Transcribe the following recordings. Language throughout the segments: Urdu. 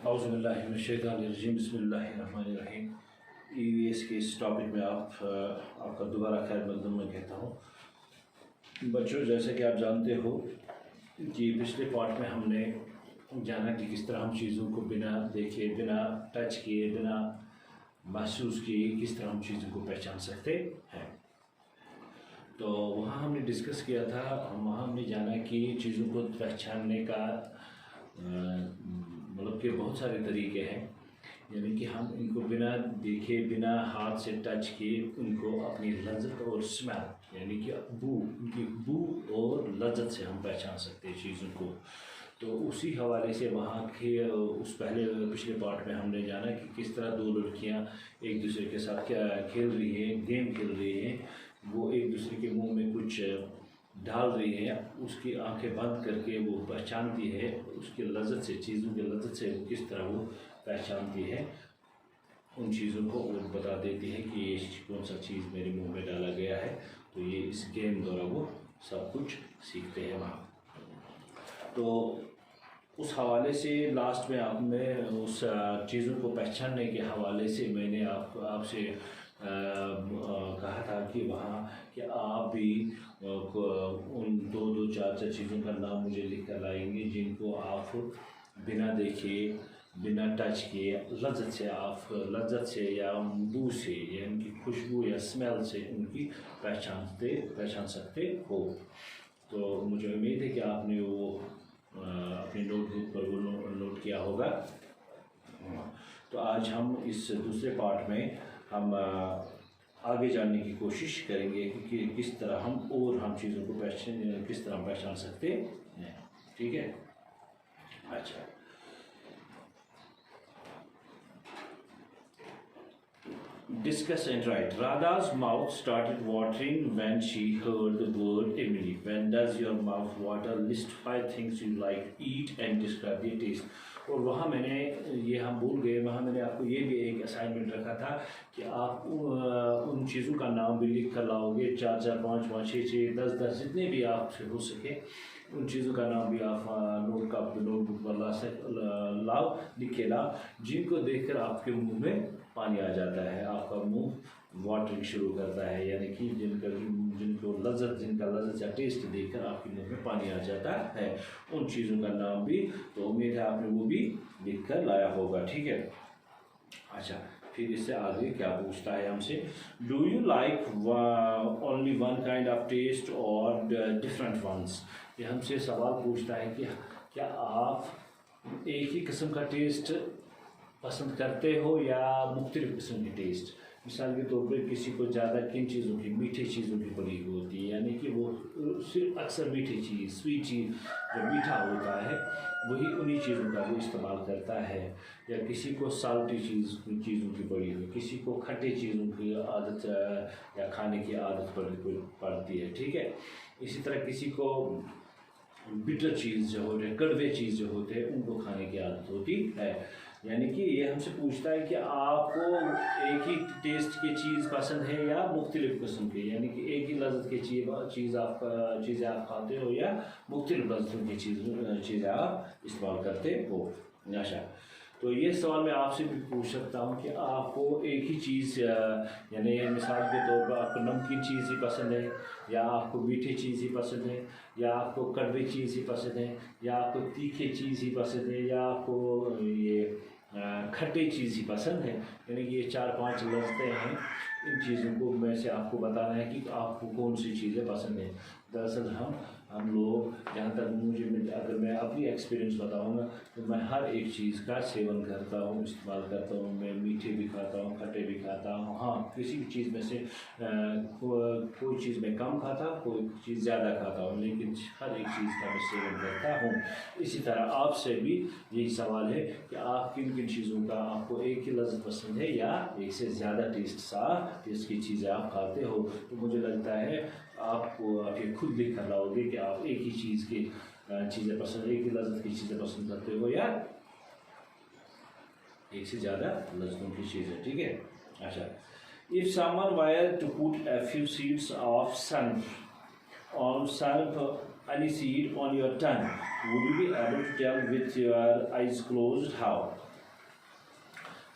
اعوذ باللہ من الشیطان الرجیم بسم اللہ الرحمن الرحیم. EVS کے اس ٹاپک میں آپ کا دوبارہ خیر مقدم میں کہتا ہوں. بچوں، جیسے کہ آپ جانتے ہو کہ پچھلے پارٹ میں ہم نے جانا کہ کس طرح ہم چیزوں کو بنا دیکھے، بنا ٹچ کیے، بنا محسوس کیے کس طرح ہم چیزوں کو پہچان سکتے ہیں. تو وہاں ہم نے ڈسکس کیا تھا، وہاں ہم نے جانا کہ چیزوں کو پہچاننے کا مطلب کہ بہت سارے طریقے ہیں. یعنی کہ ہم ان کو بنا دیکھے، بنا ہاتھ سے ٹچ کیے ان کو اپنی لذت اور اسمیل یعنی کہ ان کی بو اور لذت سے ہم پہچان سکتے ہیں چیزوں کو. تو اسی حوالے سے وہاں کے پچھلے پارٹ میں ہم نے جانا کہ کس طرح دو لڑکیاں ایک دوسرے کے ساتھ کیا کھیل رہی ہیں، گیم کھیل رہی ہیں. وہ ایک دوسرے کے منہ میں کچھ ڈال رہی ہے، اس کی آنکھیں بند کر کے وہ پہچانتی ہے اس کی لذت سے، چیزوں کی لذت سے وہ کس طرح وہ پہچانتی ہے ان چیزوں کو، اور بتا دیتی ہے کہ یہ کون سا چیز میرے منہ میں ڈالا گیا ہے. تو یہ اس گیم دورہ وہ سب کچھ سیکھتے ہیں وہاں. تو اس حوالے سے لاسٹ میں آپ نے اس چیزوں کو پہچاننے کے حوالے سے میں نے آپ سے کہا تھا کہ وہاں کہ آپ بھی ان دو چار چیزوں کا نام مجھے لکھ کر لائیں گے جن کو آپ بنا دیکھے، بنا ٹچ کیے لذت سے یا بو سے یا ان کی خوشبو یا اسمیل سے ان کی پہچان سکتے ہو. تو مجھے امید ہے کہ آپ نے وہ اپنی نوٹ بک پر وہ نوٹ کیا ہوگا. تو آج ہم اس دوسرے پارٹ میں ہم آگے جاننے کی کوشش کریں گے کہ کس طرح ہم چیزوں کو کس طرح پہچان سکتے ہیں. ٹھیک ہے؟ اچھا. Discuss and write. Radha's mouth started watering when she heard the word Emily. When does your mouth water? List 5 things you like, eat and describe their taste. اور وہاں میں نے ہم بھول گئے، وہاں میں نے آپ کو یہ بھی ایک اسائنمنٹ رکھا تھا کہ آپ ان چیزوں کا نام بھی لکھ کر لاؤ گے، 4 5 5 6 10 جتنے بھی آپ سے ہو سکے ان چیزوں کا نام بھی آپ نوٹ بک پر لکھ کے لاؤ جن کو دیکھ کر آپ کے منہ میں پانی آ جاتا ہے، آپ کا منہ واٹرنگ شروع کرتا ہے. یعنی کہ جن کا لذت یا ٹیسٹ دیکھ کر آپ کے منہ میں پانی آ جاتا ہے، ان چیزوں کا نام بھی. تو امید ہے آپ نے وہ بھی لکھ کر لایا ہوگا. ٹھیک ہے؟ اچھا. پھر اس سے آگے کیا پوچھتا ہے ہم سے، do you like only one kind of test اور ڈفرینٹ ونس. یہ ہم سے سوال پوچھتا ہے کہ کیا آپ ایک ہی قسم کا ٹیسٹ پسند کرتے ہو یا مختلف قسم کے ٹیسٹ. مثال کے طور پر کسی کو زیادہ کن چیزوں کی، میٹھے چیزوں کی بڑی ہوتی ہے، یعنی کہ وہ صرف اکثر میٹھی چیز، سویٹ چیز جو میٹھا ہوتا ہے وہی انہی چیزوں کا وہ استعمال کرتا ہے. یا کسی کو سالٹی چیزوں کی بڑی ہوئی، کسی کو کھٹے چیزوں کی عادت یا کھانے کی عادت پڑتی ہے. ٹھیک ہے؟ اسی طرح کسی کو بٹر چیز جو ہوتے ہیں، کڑوے چیز جو ہوتے ہیں ان کو کھانے کی عادت ہوتی ہے. یعنی کہ یہ ہم سے پوچھتا ہے کہ آپ کو ایک ہی ٹیسٹ کی چیز پسند ہے یا مختلف قسم کی، یعنی کہ ایک ہی لذت کی چیزیں آپ کھاتے ہو یا مختلف لذتوں کی چیزیں آپ استعمال کرتے ہو. اچھا. تو یہ سوال میں آپ سے بھی پوچھ سکتا ہوں کہ آپ کو ایک ہی چیز، یعنی مثال کے طور پر آپ کو نمکین چیز ہی پسند ہے یا آپ کو میٹھی چیز ہی پسند ہے یا آپ کو کڑوی چیز ہی پسند ہے یا آپ کو تیکھے چیز ہی پسند ہے یا آپ کو یہ کھٹے چیز ہی پسند ہے. یعنی کہ یہ 4 5 لذتیں ہیں. ان چیزوں کو میں سے آپ کو بتانا ہے کہ آپ کو کون سی چیزیں پسند ہیں. دراصل ہم لوگ جہاں تک اگر میں اپنی ایکسپیرینس بتاؤں گا تو میں ہر ایک چیز کا سیون کرتا ہوں، استعمال کرتا ہوں. میں میٹھے بھی کھاتا ہوں، کھٹے بھی کھاتا ہوں. ہاں، کسی بھی چیز میں سے کوئی چیز میں کم کھاتا ہوں، کوئی چیز زیادہ کھاتا ہوں، لیکن ہر ایک چیز کا میں سیون کرتا ہوں. اسی طرح آپ سے بھی یہی سوال ہے کہ آپ کن چیزوں کا آپ کو ایک ہی لذت پسند ہے یا ایک سے زیادہ ٹیسٹ کی چیزیں آپ کھاتے ہو. تو مجھے لگتا ہے آپ کو یہ خود لکھ کر لاؤ گے کہ آپ ایک ہی چیز کی چیزیں پسند، ایک ہی لذت کی چیزیں پسند کرتے ہو یا ایک سے زیادہ لذتوں کی چیزیں. ٹھیک ہے؟ اچھا. If someone were to put a few seeds of any seed on your tongue, would you be able to tell with your eyes closed how?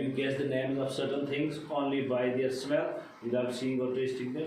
you guess the names of certain things only by their smell without seeing or tasting them?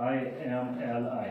IMLI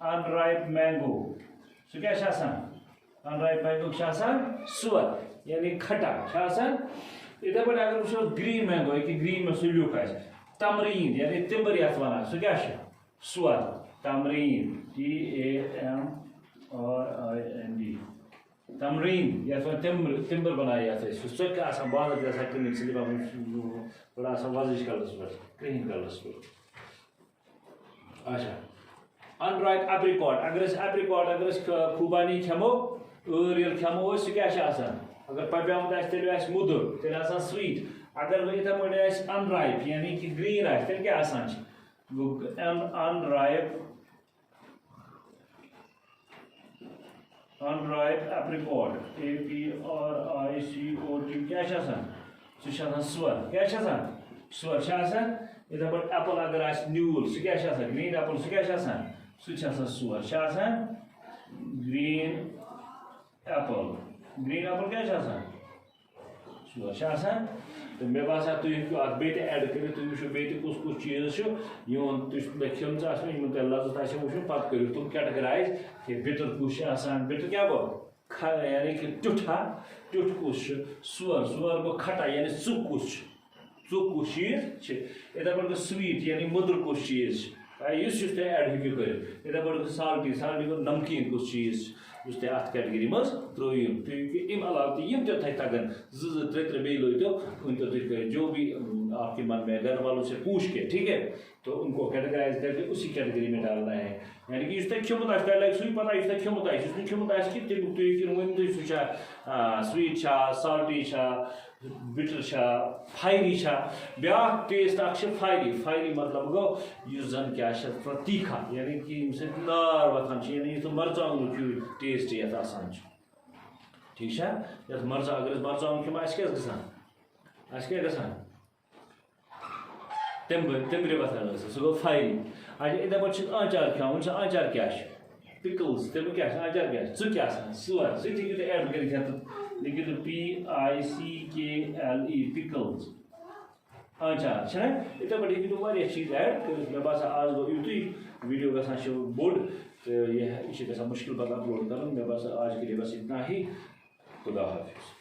unripe mango سُہ کیٛاہ چھُ آسان unripe mango چھُ آسان سور یعنی کھٹا چھُ آسان یِتھے پٲٹھۍ اگر وٕچھو green mango ییٚکیٛاہ green منٛز سُہ لیوٗکھ آسہِ تمریٖن یعنی تِمبٕر یَتھ وَنان سُہ کیٛاہ چھُ سور تمریٖن TAMRIND تمریٖن یَتھ وَن تِمبٕر بَنایہِ یَتھ أسۍ سُہ کیٛاہ آسان بازر تہِ آسان کٕنٕنۍ سُہ بڑٕ آسان وۄزٕج کلرس پٮ۪ٹھ کرٛہِنۍ کلرس پٮ۪ٹھ اچھا unripe apricot اگر أسۍ apricot اگر أسۍ خوبانی کھٮ۪مو ٲر ییٚلہِ کھٮ۪مو أسۍ سُہ کیٛاہ چھُ آسان اگر پپیومُت آسہِ تیٚلہِ آسہِ موٚدُر تیٚلہِ آسان سویٹ اگر وۄنۍ یِتھے پٲٹھۍ آسہِ unripe یعنی کہِ گریٖن آسہِ تیٚلہِ کیٛاہ آسان چھِ unripe apricot APRICOT کیٛاہ چھُ آسان سُہ چھُ آسان سور کیٛاہ چھُ آسان سور چھُ آسان یِتھے پٲٹھۍ ایپل اگر آسہِ نیوٗل سُہ کیٛاہ چھُ آسان گریٖن ایپل سُہ کیٛاہ چھُ آسان سُہ چھُ آسان سور چھُ آسان گریٖن ایپل کیٛاہ چھُ آسان سور چھُ آسان تہٕ مےٚ باسان تُہۍ ہیٚکِو اَتھ بیٚیہِ تہِ ایڈ کٔرِتھ تُہۍ وٕچھِو بیٚیہِ تہِ کُس کُس چیٖز چھُ یِمن تُہۍ لیکھِمژٕ آسن یِمن تۄہہِ لَذت آسیو وٕچھُن پَتہٕ کٔرِو تِم کیٹگرایز کہِ بِٹر کُس چھُ آسان بِٹر کیٛاہ گوٚو یعنی کہِ ٹیوٚٹھا ٹیوٚٹھ کُس چھُ سور گوٚو کھٹا یعنی ژُک کُس چھُ ژُک کُس چیٖز چھِ یِتھے پٲٹھۍ گوٚو سویٹ یعنی موٚدُر کُس چیٖز چھُ یُس تُہۍ ایڈ ہیٚکِو کٔرِتھ یِتھے پٲٹھۍ گوٚو سالٹی گوٚو نمکیٖن کُس چیٖز چھُ یُس تۄہہِ اَتھ کیٹگری منٛز ترٛٲیِو تُہۍ ہیٚکِو اَمہِ علاوٕ تہِ یِم تہِ تۄہہِ تگن 2 3 بیٚیہِ لٲگۍتو ؤنۍتو تُہۍ کٔرِتھ جو بھی آپ کے من میں گھر والوں سے پوچھ کے ٹھیک ہے تو ان کو کیٹگرائز کر کے اسی کیٹگری میں ڈالنا ہے یعنی کہ یُس تۄہہِ کھیوٚمُت آسہِ تۄہہِ لگہِ سُے پتہ یُس تۄہہِ کھیوٚمُت آسہِ یُس نہٕ کھیوٚمُت آسہِ کہِ تمیُک تُہۍ ہیٚکِو نہٕ ؤنۍتھٕے سُہ چھا سویٹ چھا سالٹی چھا بِٹر چھا فایری چھا بیٛاکھ ٹیسٹ اکھ چھِ فایری مطلب گوٚو یُس زن کیٛاہ چھِ تیٖکھا یعنی کہِ ییٚمہِ سۭتۍ نار وۄتھان چھِ یعنی یُس مرژٕوانٛگنُک ہیوٗ ٹیسٹ یَتھ آسان چھُ ٹھیٖک چھا یَتھ اگر أسۍ مرژٕوانٛگُن کھٮ۪مو اَسہِ کیٛاہ گژھان اَسہِ کیٛاہ گژھان تِمبرِ وۄتھان ٲسۍ سُہ گوٚو فایری اچھا یِتھے پٲٹھۍ چھِ آنچار کھٮ۪وان وۄنۍ چھُ آنچار کیٛاہ چھُ پِکٕلز تمیُک کیٛاہ چھُ آنچار کیٛاہ چھُ ژٕ کیٛاہ آسان سور سُہ تہِ ہیٚکِو تُہۍ ایڈ کٔرِتھ یَتھ لیکھِو تُہۍ PICKLE پِکٕلز آنچار چھُنہ یِتھے پٲٹھۍ ہیٚکِو تُہۍ واریاہ چیٖز ایڈ کٔرِتھ مےٚ باسان آز گوٚو یُتُے ویٖڈیو گژھان چھُ بوٚڑ تہٕ یہِ چھُ گژھان مُشکِل پَتہٕ اَپلوڈ کَرُن مےٚ باسان آج کے لیے بس اتنا ہی خدا حافظ